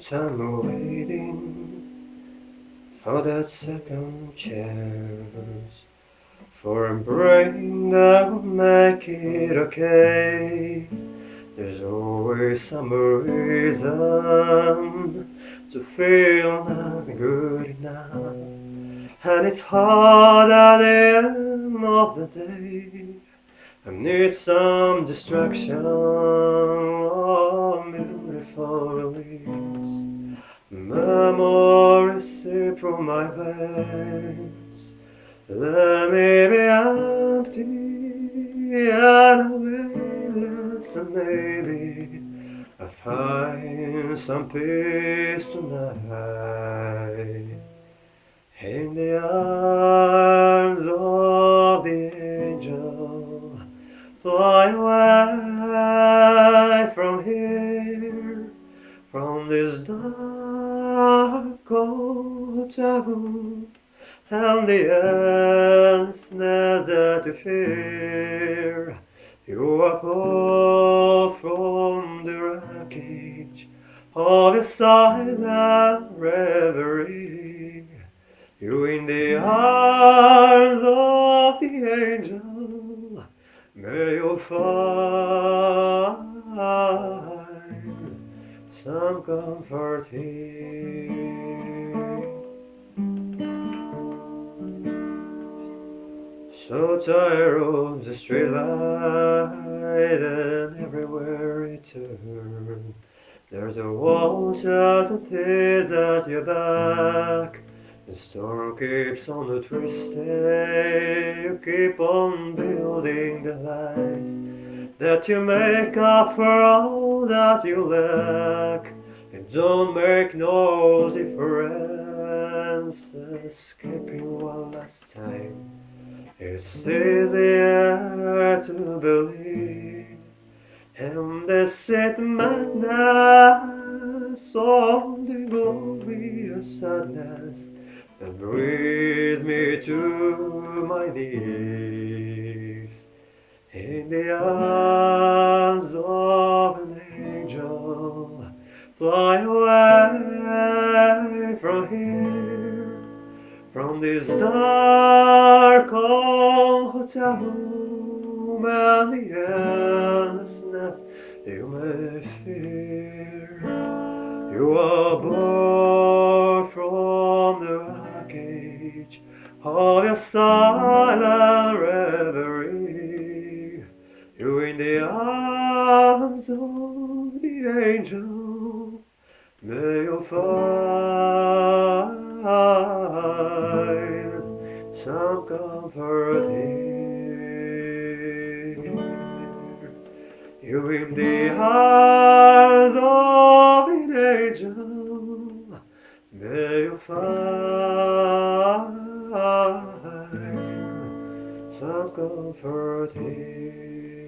I'm waiting for that second chance, for a brain that will make it okay. There's always some reason to feel not good enough, and it's hard at the end of the day. I need some distraction, beautiful release. Memories slip through my veins. Let me be empty and weightless, and maybe I find some peace tonight in the arms of the angel. Fly away from here, from this dark hotel room, and the endlessness that you fear. You are pulled from the wreckage of your silent reverie. You in the arms of the angel, may you find some comfort here. So tired of the street light and everywhere you turn, there's a wall just and tears at your back. The storm keeps on twisting, you keep on building the lies that you make up for all that you lack. It don't make no difference, escaping one last time. It's easier to believe in the set madness of the glorious sadness that brings me to my knees in the arms of an angel. Fly away from here, from this dark old hotel room and the endlessness you may fear. You are born from the wreckage of your silent reverie. You in the arms of the angel, may you find some comfort here. You in the arms of an angel, may you find some comfort here.